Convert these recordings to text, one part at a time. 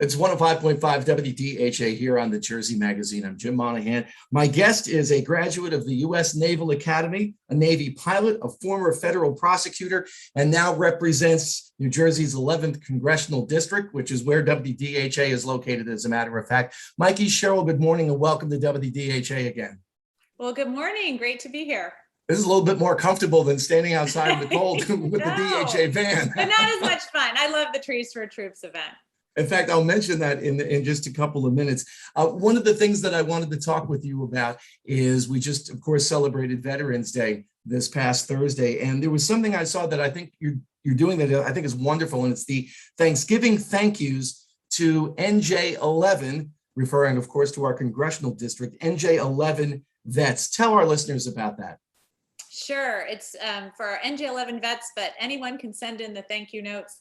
It's 105.5 WDHA here on the Jersey Magazine. I'm Jim Monaghan. My guest is a graduate of the U.S. Naval Academy, a Navy pilot, a former federal prosecutor, and now represents New Jersey's 11th congressional district, which is where WDHA is located, as a matter of fact. Mikie Sherrill, good morning and welcome to WDHA again. Well, good morning. Great to be here. This is a little bit more comfortable than standing outside in the cold with the DHA van. But not as much fun. I love the Trees for Troops event. In fact, I'll mention that in just a couple of minutes. One of the things that I wanted to talk with you about is we just, of course, celebrated Veterans Day this past Thursday. And there was something I saw that I think you're doing that I think is wonderful. And it's the Thanksgiving thank yous to NJ11, referring, of course, to our congressional district, NJ11 vets. Tell our listeners about that. Sure. It's for our NJ11 vets, but anyone can send in the thank you notes.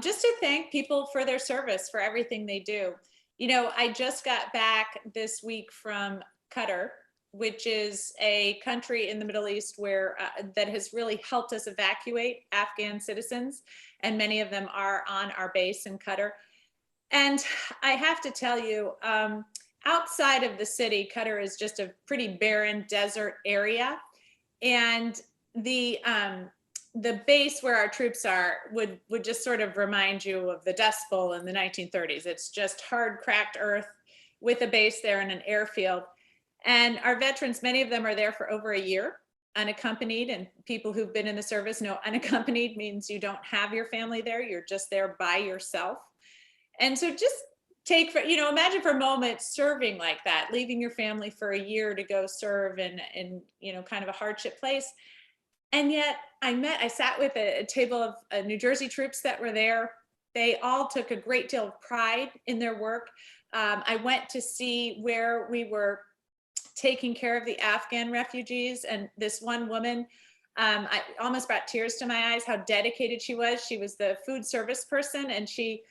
Just to thank people for their service, for everything they do. You know, I just got back this week from Qatar, which is a country in the Middle East where that has really helped us evacuate Afghan citizens, and many of them are on our base in Qatar. And I have to tell you, outside of the city, Qatar is just a pretty barren desert area, and the base where our troops are would just sort of remind you of the Dust Bowl in the 1930s. It's just hard, cracked earth with a base there and an airfield. And our veterans, many of them are there for over a year, unaccompanied, and people who've been in the service know unaccompanied means you don't have your family there, you're just there by yourself. And so just imagine for a moment serving like that, leaving your family for a year to go serve in kind of a hardship place. And yet I sat with a table of New Jersey troops that were there. They all took a great deal of pride in their work. I went to see where we were taking care of the Afghan refugees. And this one woman, I almost brought tears to my eyes, how dedicated she was. She was the food service person. And she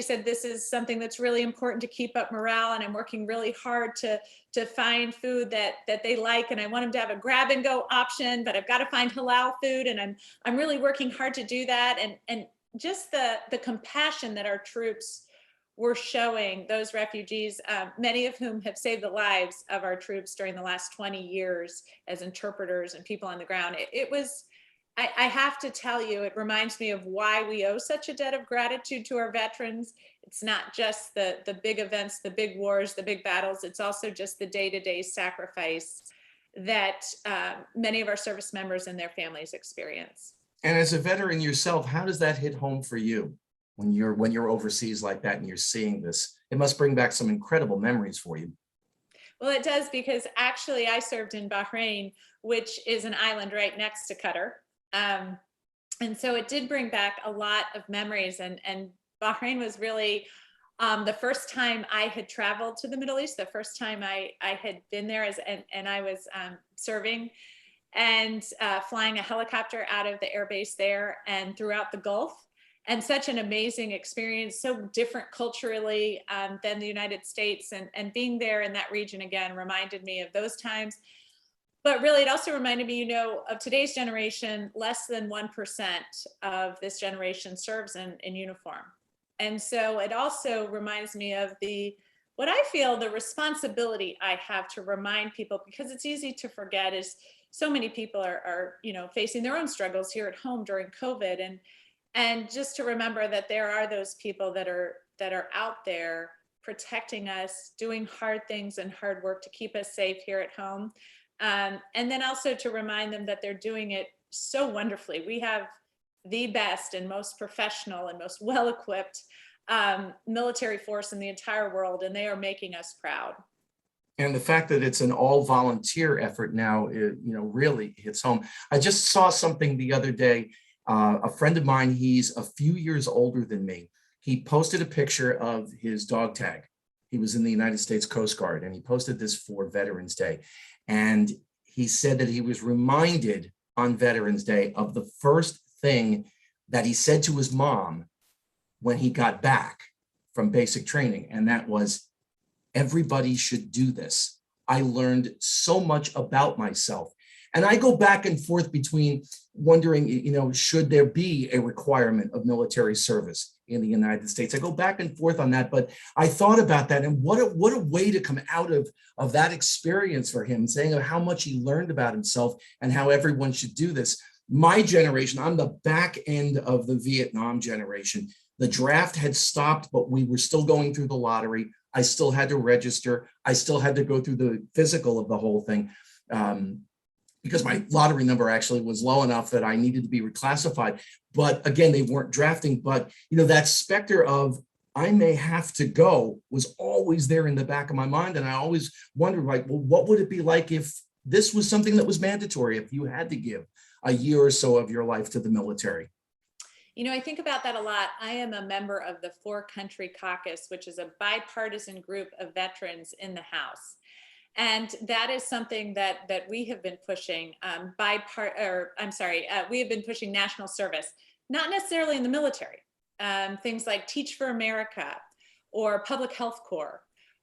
said, this is something that's really important to keep up morale. And I'm working really hard to find food that they like. And I want them to have a grab and go option, but I've got to find halal food. And I'm really working hard to do that. And just the compassion that our troops were showing those refugees, many of whom have saved the lives of our troops during the last 20 years as interpreters and people on the ground. I have to tell you, it reminds me of why we owe such a debt of gratitude to our veterans. It's not just the big events, the big wars, the big battles. It's also just the day-to-day sacrifice that many of our service members and their families experience. And as a veteran yourself, how does that hit home for you when you're overseas like that and you're seeing this? It must bring back some incredible memories for you. Well, it does, because actually I served in Bahrain, which is an island right next to Qatar. And so it did bring back a lot of memories, and Bahrain was really the first time I had traveled to the Middle East, the first time I had been there and I was serving and flying a helicopter out of the air base there and throughout the Gulf, and such an amazing experience, so different culturally than the United States, and being there in that region again reminded me of those times. But really, it also reminded me, of today's generation, less than 1% of this generation serves in uniform. And so it also reminds me of what I feel the responsibility I have to remind people, because it's easy to forget, is so many people are facing their own struggles here at home during COVID. And just to remember that there are those people that are out there protecting us, doing hard things and hard work to keep us safe here at home. And then also to remind them that they're doing it so wonderfully. We have the best and most professional and most well-equipped military force in the entire world, and they are making us proud. And the fact that it's an all-volunteer effort now, really hits home. I just saw something the other day. A friend of mine, he's a few years older than me. He posted a picture of his dog tag. He was in the United States Coast Guard, and he posted this for Veterans Day. And he said that he was reminded on Veterans Day of the first thing that he said to his mom when he got back from basic training. And that was, everybody should do this. I learned so much about myself. And I go back and forth between wondering, should there be a requirement of military service in the United States? I go back and forth on that, but I thought about that, and what a way to come out of that experience for him, saying of how much he learned about himself and how everyone should do this. My generation, I'm the back end of the Vietnam generation. The draft had stopped, but we were still going through the lottery. I still had to register. I still had to go through the physical of the whole thing. Because my lottery number actually was low enough that I needed to be reclassified. But again, they weren't drafting. But that specter of I may have to go was always there in the back of my mind. And I always wondered, well, what would it be like if this was something that was mandatory, if you had to give a year or so of your life to the military? I think about that a lot. I am a member of the Four Country Caucus, which is a bipartisan group of veterans in the House. And that is something that we have been pushing. We have been pushing national service, not necessarily in the military. Things like Teach for America, or Public Health Corps,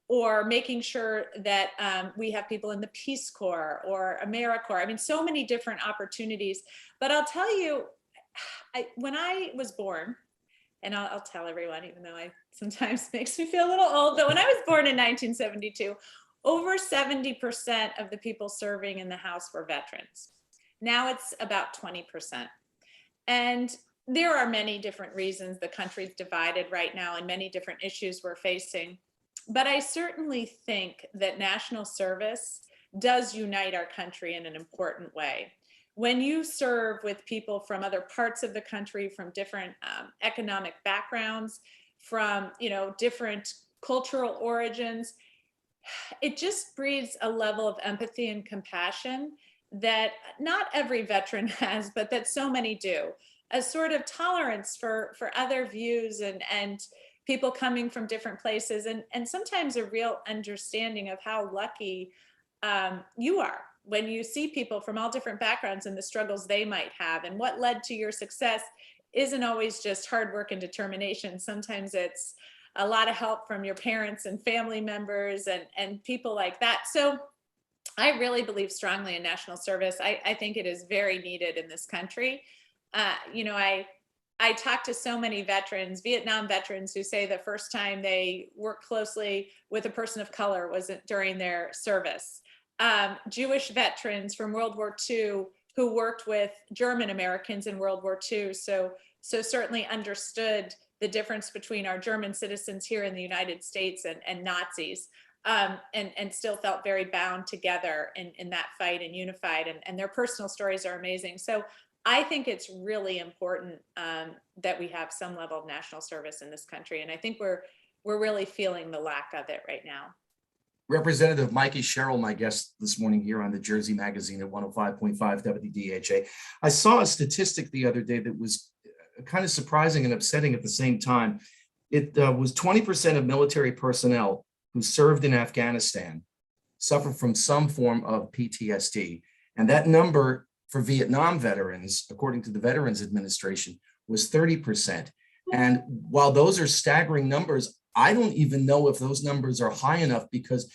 or making sure that we have people in the Peace Corps or AmeriCorps. I mean, so many different opportunities. But I'll tell you, when I was born, and I'll tell everyone, even though it sometimes makes me feel a little old, but when I was born in 1972, over 70% of the people serving in the House were veterans. Now it's about 20%. And there are many different reasons the country's divided right now and many different issues we're facing. But I certainly think that national service does unite our country in an important way. When you serve with people from other parts of the country, from different economic backgrounds, from different cultural origins, it just breeds a level of empathy and compassion that not every veteran has, but that so many do. A sort of tolerance for other views and people coming from different places, and sometimes a real understanding of how lucky you are when you see people from all different backgrounds and the struggles they might have, and what led to your success isn't always just hard work and determination. Sometimes it's a lot of help from your parents and family members and people like that. So I really believe strongly in national service. I think it is very needed in this country. I talk to so many veterans, Vietnam veterans, who say the first time they worked closely with a person of color was during their service. Jewish veterans from World War II who worked with German Americans in World War II. So certainly understood the difference between our German citizens here in the United States and Nazis, and still felt very bound together in that fight and unified, and their personal stories are amazing. So I think it's really important that we have some level of national service in this country, and I think we're really feeling the lack of it right now. Representative Mikie Sherrill, my guest this morning here on the Jersey Magazine at 105.5 WDHA. I saw a statistic the other day that was kind of surprising and upsetting at the same time. It was 20% of military personnel who served in Afghanistan suffer from some form of PTSD. And that number for Vietnam veterans, according to the Veterans Administration, was 30%. And while those are staggering numbers, I don't even know if those numbers are high enough, because,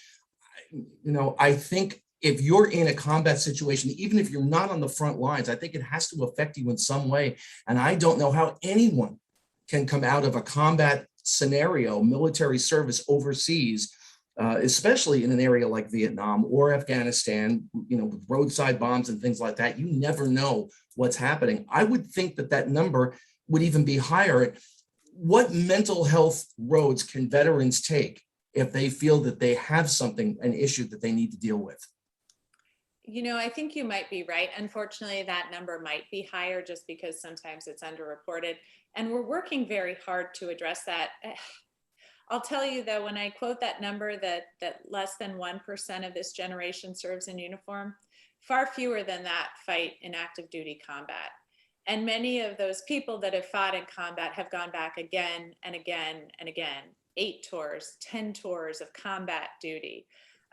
I think if you're in a combat situation, even if you're not on the front lines, I think it has to affect you in some way. And I don't know how anyone can come out of a combat scenario, military service overseas, especially in an area like Vietnam or Afghanistan, with roadside bombs and things like that. You never know what's happening. I would think that number would even be higher. What mental health roads can veterans take if they feel that they have an issue that they need to deal with? I think you might be right. Unfortunately, that number might be higher just because sometimes it's underreported. And we're working very hard to address that. I'll tell you though, when I quote that number that less than 1% of this generation serves in uniform, far fewer than that fight in active duty combat. And many of those people that have fought in combat have gone back again and again and again, 8 tours, 10 tours of combat duty.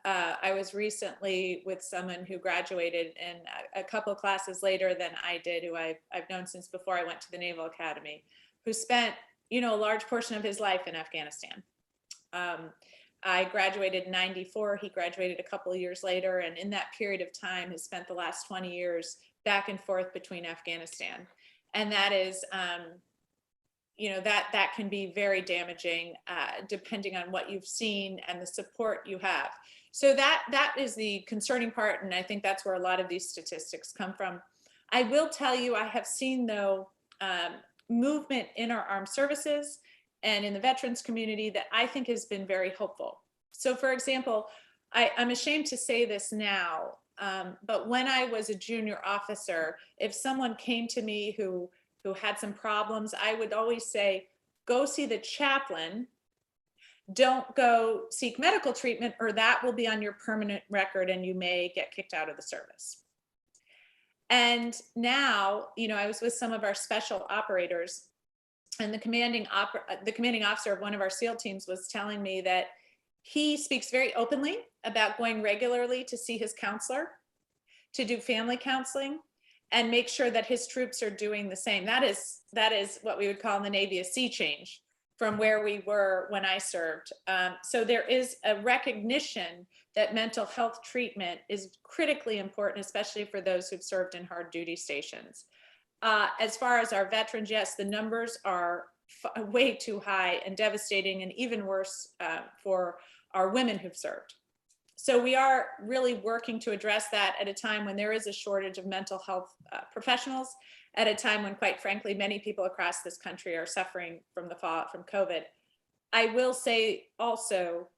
I was recently with someone who graduated in a couple classes later than I did, who I've known since before I went to the Naval Academy, who spent, a large portion of his life in Afghanistan. I graduated in 94. He graduated a couple of years later. And in that period of time has spent the last 20 years back and forth between Afghanistan. And that is, that can be very damaging depending on what you've seen and the support you have. So that is the concerning part. And I think that's where a lot of these statistics come from. I will tell you, I have seen, though, movement in our armed services and in the veterans community that I think has been very hopeful. So, for example, I'm ashamed to say this now, but when I was a junior officer, if someone came to me who had some problems, I would always say, go see the chaplain. Don't go seek medical treatment, or that will be on your permanent record and you may get kicked out of the service. And now, I was with some of our special operators, and the commanding officer of one of our SEAL teams was telling me that he speaks very openly about going regularly to see his counselor, to do family counseling, and make sure that his troops are doing the same. That is what we would call in the Navy a sea change from where we were when I served. So there is a recognition that mental health treatment is critically important, especially for those who've served in hard duty stations. As far as our veterans, yes, the numbers are way too high and devastating, and even worse for our women who've served. So we are really working to address that at a time when there is a shortage of mental health professionals, at a time when, quite frankly, many people across this country are suffering from the fallout from COVID. I will say also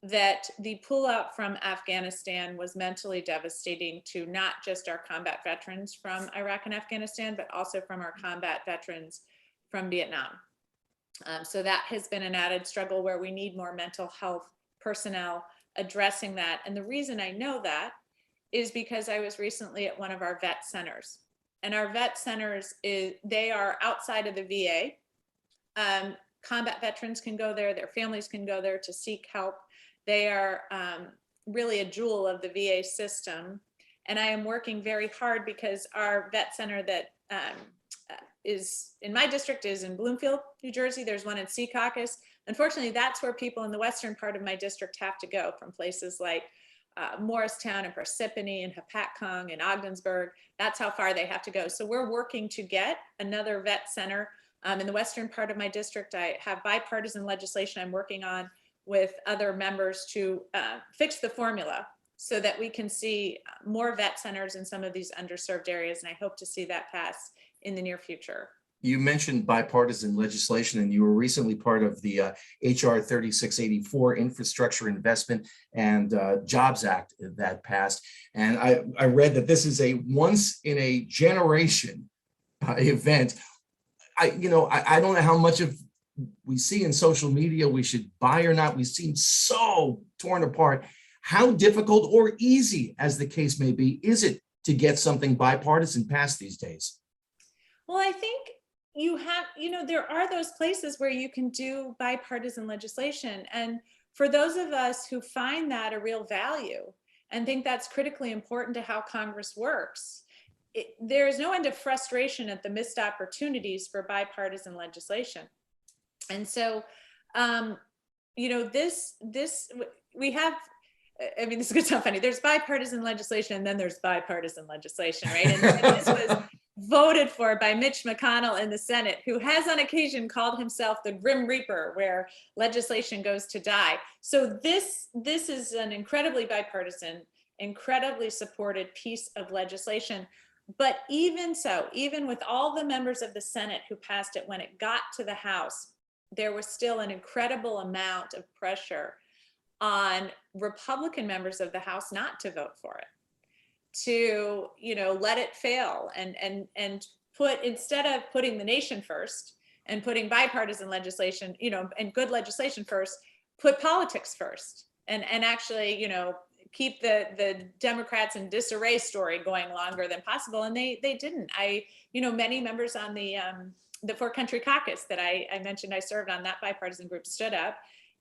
that the pullout from Afghanistan was mentally devastating to not just our combat veterans from Iraq and Afghanistan, but also from our combat veterans from Vietnam. So that has been an added struggle where we need more mental health personnel addressing that. And the reason I know that is because I was recently at one of our vet centers. And our vet centers, they are outside of the VA. Combat veterans can go there, their families can go there to seek help. They are really a jewel of the VA system. And I am working very hard because our vet center that is in my district is in Bloomfield, New Jersey. There's one in Secaucus. Unfortunately, that's where people in the western part of my district have to go, from places like Morristown and Parsippany and Hapatcong and Ogdensburg. That's how far they have to go. So we're working to get another vet center in the western part of my district. I have bipartisan legislation I'm working on with other members to fix the formula so that we can see more vet centers in some of these underserved areas. And I hope to see that pass in the near future. You mentioned bipartisan legislation, and you were recently part of the HR 3684 Infrastructure Investment and Jobs Act that passed. And I read that this is a once in a generation event. I don't know how much of we see in social media we should buy or not. We seem so torn apart. How difficult or easy, as the case may be, is it to get something bipartisan passed these days? Well, I think there are those places where you can do bipartisan legislation. And for those of us who find that a real value and think that's critically important to how Congress works, there is no end of frustration at the missed opportunities for bipartisan legislation. And so, this is going to sound funny. There's bipartisan legislation, and then there's bipartisan legislation, right? And this was voted for by Mitch McConnell in the Senate, who has on occasion called himself the Grim Reaper, where legislation goes to die. So this is an incredibly bipartisan, incredibly supported piece of legislation. But even so, even with all the members of the Senate who passed it, when it got to the House, there was still an incredible amount of pressure on Republican members of the House not to vote for it, to let it fail and put, instead of putting the nation first and putting bipartisan legislation, and good legislation first, put politics first and actually keep the Democrats in disarray story going longer than possible. And they didn't. Many members on the Four Country Caucus that I mentioned I served on, that bipartisan group, stood up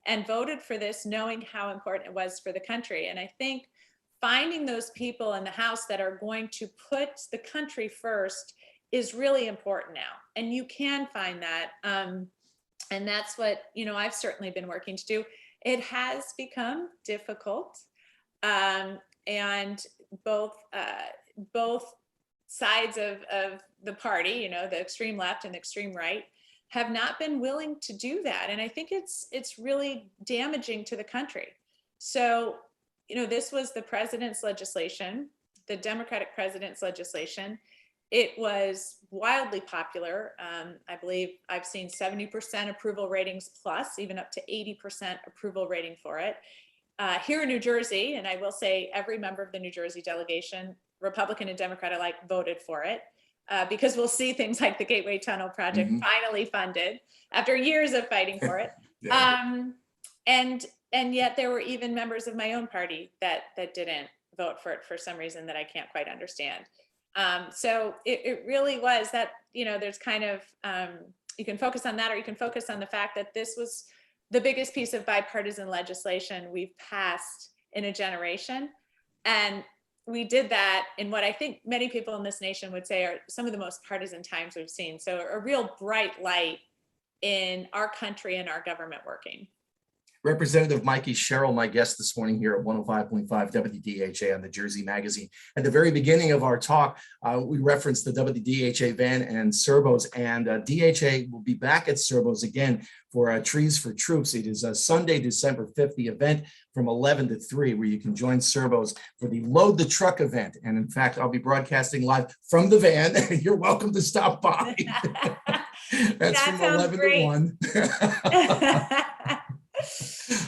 and voted for this, knowing how important it was for the country. And I think finding those people in the House that are going to put the country first is really important now. And you can find that. And that's what, I've certainly been working to do. It has become difficult, and both sides of the party, you know, the extreme left and the extreme right, have not been willing to do that. And I think it's really damaging to the country. So, you know, this was the president's legislation, the Democratic president's legislation. It was wildly popular. I believe I've seen 70% approval ratings plus, even up to 80% approval rating for it. Here in New Jersey, and I will say every member of the New Jersey delegation, Republican and Democrat alike, voted for it. Because we'll see things like the Gateway Tunnel project finally funded after years of fighting for it. Yeah. And yet there were even members of my own party that didn't vote for it for some reason that I can't quite understand. So it really was that, you know, there's kind of, you can focus on that, or you can focus on the fact that this was the biggest piece of bipartisan legislation we've passed in a generation. And we did that in what I think many people in this nation would say are some of the most partisan times we've seen. So a real bright light in our country and our government working. Representative Mikie Sherrill, my guest this morning here at 105.5 WDHA on the Jersey Magazine. At the very beginning of our talk, we referenced the WDHA van and Cerbo's, and DHA will be back at Cerbo's again for Trees for Troops. It is a Sunday, December 5th, the event from 11 to 3, where you can join Cerbo's for the Load the Truck event. And in fact, I'll be broadcasting live from the van. You're welcome to stop by. That's that from 11 great. to 1.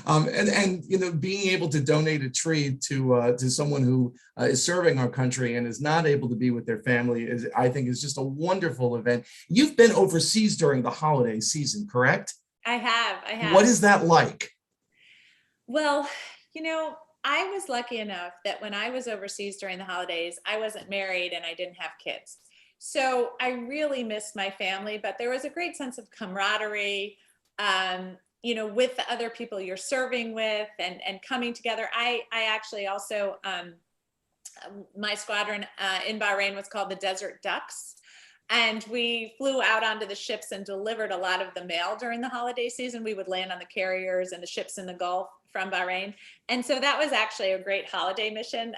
And you know, being able to donate a tree to someone who is serving our country and is not able to be with their family is, I think, is just a wonderful event. You've been overseas during the holiday season, correct? I have. What is that like? Well, you know, I was lucky enough that when I was overseas during the holidays, I wasn't married and I didn't have kids. So I really missed my family, but there was a great sense of camaraderie, you know, with the other people you're serving with and coming together. I actually also, my squadron in Bahrain was called the Desert Ducks. And we flew out onto the ships and delivered a lot of the mail during the holiday season. We would land on the carriers and the ships in the Gulf from Bahrain. And so that was actually a great holiday mission.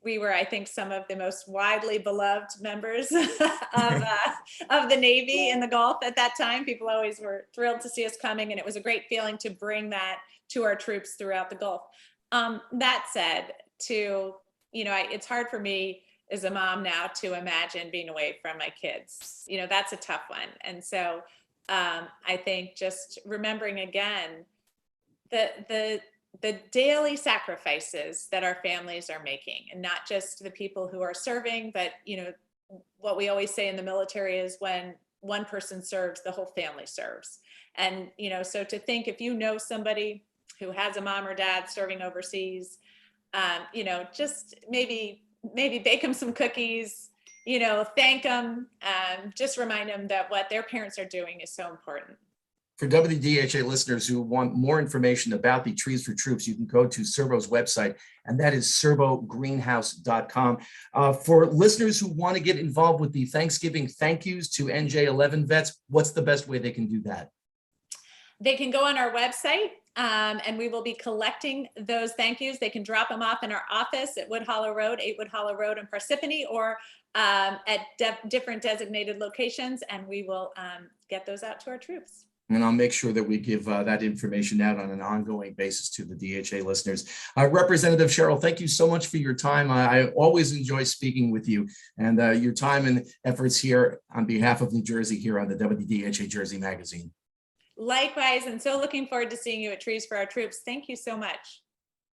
We were, I think, some of the most widely beloved members of the Navy in the Gulf at that time. People always were thrilled to see us coming, and it was a great feeling to bring that to our troops throughout the Gulf. That said, it's hard for me as a mom now to imagine being away from my kids. You know, that's a tough one. And so I think just remembering again the daily sacrifices that our families are making, and not just the people who are serving, but, you know, what we always say in the military is when one person serves, the whole family serves. And, you know, so to think, if you know somebody who has a mom or dad serving overseas, you know, just maybe bake them some cookies, you know, thank them, just remind them that what their parents are doing is so important. For WDHA listeners who want more information about the Trees for Troops, you can go to Cerbo's website, and that is cerbogreenhouse.com. For listeners who want to get involved with the Thanksgiving thank yous to NJ11 vets, what's the best way they can do that? They can go on our website, and we will be collecting those thank yous. They can drop them off in our office at 8 Wood Hollow Road in Parsippany, or at different designated locations, and we will get those out to our troops. And I'll make sure that we give that information out on an ongoing basis to the DHA listeners. Representative Sherrill, thank you so much for your time. I always enjoy speaking with you, and your time and efforts here on behalf of New Jersey here on the WDHA Jersey Magazine. Likewise, and so looking forward to seeing you at Trees for Our Troops. Thank you so much.